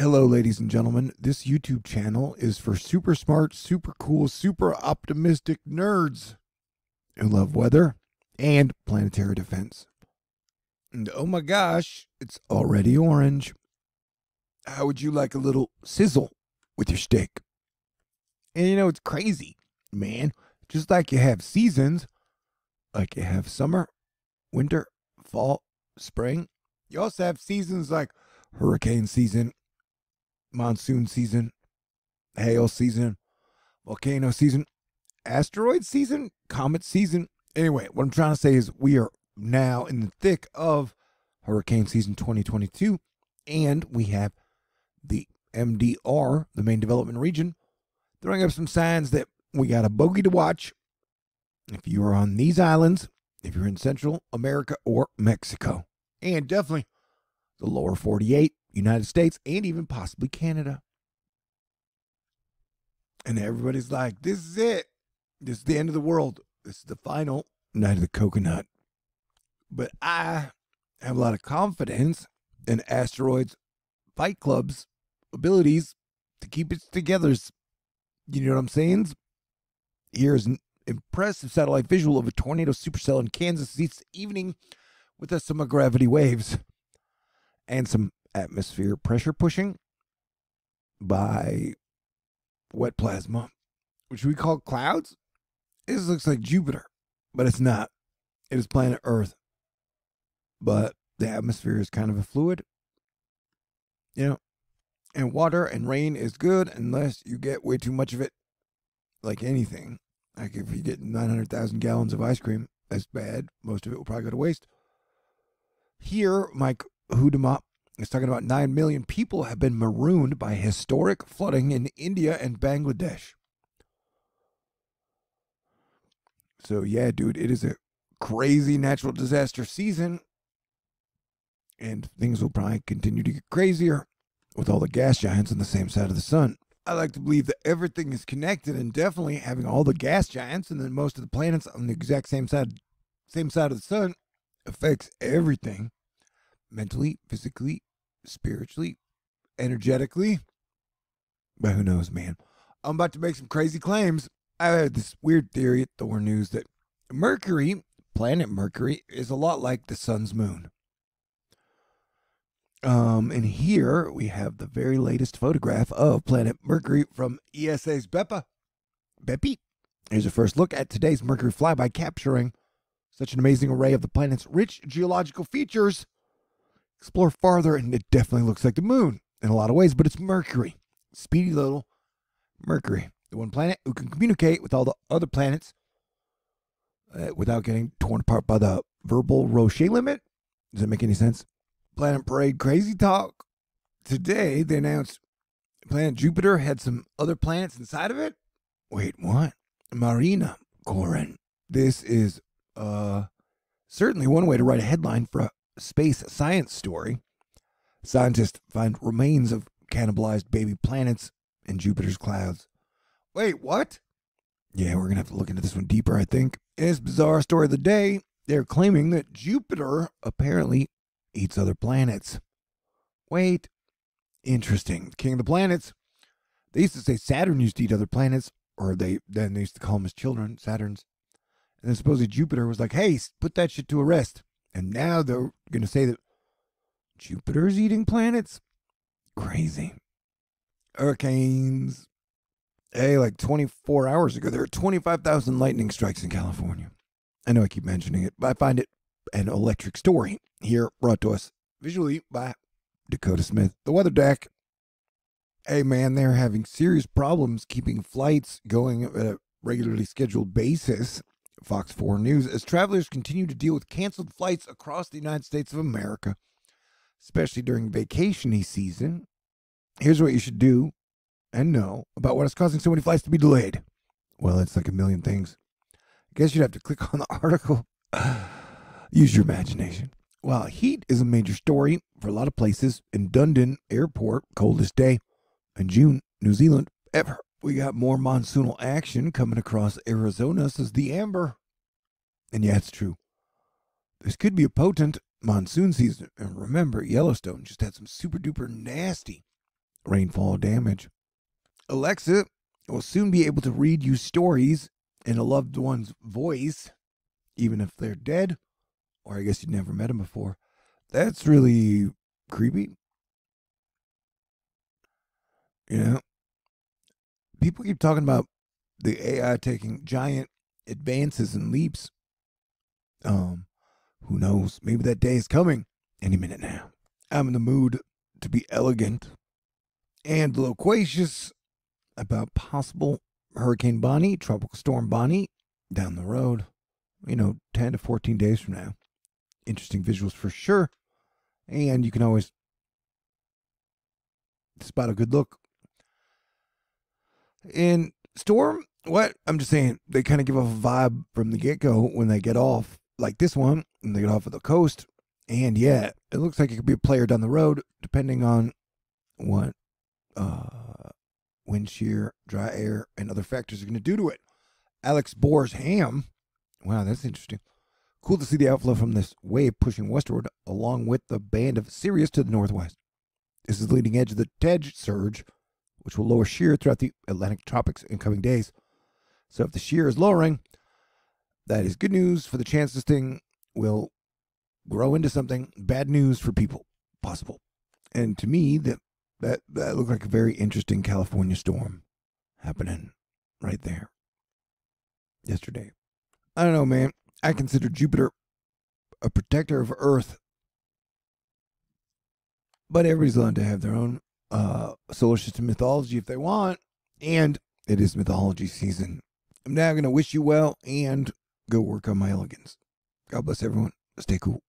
Hello, ladies and gentlemen. This YouTube channel is for super smart, super cool, super optimistic nerds who love weather and planetary defense. And oh my gosh, it's already orange. How would you like a little sizzle with your steak? And you know, it's crazy, man. Just like you have seasons, like you have summer, winter, fall, spring, you also have seasons like hurricane season, monsoon season, hail season, volcano season, asteroid season, comet season. Anyway, what I'm trying to say is we are now in the thick of hurricane season 2022, and we have the MDR, the main development region, throwing up some signs that we got a bogey to watch if you are on these islands, if you're in Central America or Mexico, and definitely the lower 48, United States, and even possibly Canada. And everybody's like, this is it. This is the end of the world. This is the final night of the coconut. But I have a lot of confidence in Asteroids Fight Club's abilities to keep it together. You know what I'm saying? Here's an impressive satellite visual of a tornado supercell in Kansas this evening with a summer gravity waves and some atmosphere pressure pushing by wet plasma, which we call clouds. This looks like Jupiter, but it's not. It is planet Earth. But the atmosphere is kind of a fluid, you know, and water and rain is good unless you get way too much of it, like anything. Like if you get 900,000 gallons of ice cream, that's bad. Most of it will probably go to waste. Here, Mike Hudema is talking about 9 million people have been marooned by historic flooding in India and Bangladesh. So yeah, dude, it is a crazy natural disaster season. And things will probably continue to get crazier with all the gas giants on the same side of the sun. I like to believe that everything is connected, and definitely having all the gas giants and then most of the planets on the exact same side of the sun affects everything. Mentally, physically, spiritually, energetically. But who knows, man. I'm about to make some crazy claims. I had this weird theory at THORnews that Mercury, planet Mercury, is a lot like the sun's moon. And here we have the very latest photograph of planet Mercury from ESA's Bepi. Here's a first look at today's Mercury flyby, capturing such an amazing array of the planet's rich geological features. Explore farther, and it definitely looks like the moon in a lot of ways, but it's Mercury. Speedy little Mercury. The one planet who can communicate with all the other planets without getting torn apart by the verbal Roche limit. Does that make any sense? Planet Parade crazy talk. Today, they announced planet Jupiter had some other planets inside of it. Wait, what? Marina Corin. This is certainly one way to write a headline for a space science story. Scientists find remains of cannibalized baby planets in Jupiter's clouds. Wait, what? Yeah, we're going to have to look into this one deeper, I think. In this bizarre story of the day, they're claiming that Jupiter apparently eats other planets. Wait. Interesting. King of the planets. They used to say Saturn used to eat other planets, or they used to call them his children, Saturns. And then supposedly Jupiter was like, hey, put that shit to a rest. And now they're going to say that Jupiter's eating planets? Crazy. Hurricanes. Hey, like 24 hours ago, there were 25,000 lightning strikes in California. I know I keep mentioning it, but I find it an electric story here brought to us visually by Dakota Smith, the weather deck. Hey, man, they're having serious problems keeping flights going at a regularly scheduled basis. Fox 4 News, as travelers continue to deal with canceled flights across the United States of America, especially during vacation season. Here's what you should do and know about what is causing so many flights to be delayed. Well, it's like a million things. I guess you'd have to click on the article. Use your imagination. Well, heat is a major story for a lot of places. In Dunedin Airport, coldest day in June, New Zealand ever. We got more monsoonal action coming across Arizona, says the Amber. And yeah, it's true. This could be a potent monsoon season. And remember, Yellowstone just had some super duper nasty rainfall damage. Alexa will soon be able to read you stories in a loved one's voice, even if they're dead, or I guess you'd never met them before. That's really creepy. You know, people keep talking about the AI taking giant advances and leaps. Who knows? Maybe that day is coming any minute now. I'm in the mood to be elegant and loquacious about possible Hurricane Bonnie, Tropical Storm Bonnie, down the road. 10 to 14 days from now. Interesting visuals for sure. And you can always spot a good look. In Storm, what? I'm just saying, they kind of give off a vibe from the get-go when they get off, like this one, and they get off of the coast. And yeah, it looks like it could be a player down the road, depending on what wind shear, dry air, and other factors are going to do to it. Alex Bohr's ham. Wow, that's interesting. Cool to see the outflow from this wave pushing westward, along with the band of Sirius to the northwest. This is the leading edge of the TEJ surge, which will lower shear throughout the Atlantic tropics in coming days. So if the shear is lowering, that is good news for the chance this thing will grow into something. Bad news for people, possible. And to me, that looked like a very interesting California storm happening right there yesterday. I don't know, man. I consider Jupiter a protector of Earth. But everybody's allowed to have their own solar system mythology if they want. And it is mythology season. I'm now going to wish you well and go work on my elegance. God bless everyone. Stay cool.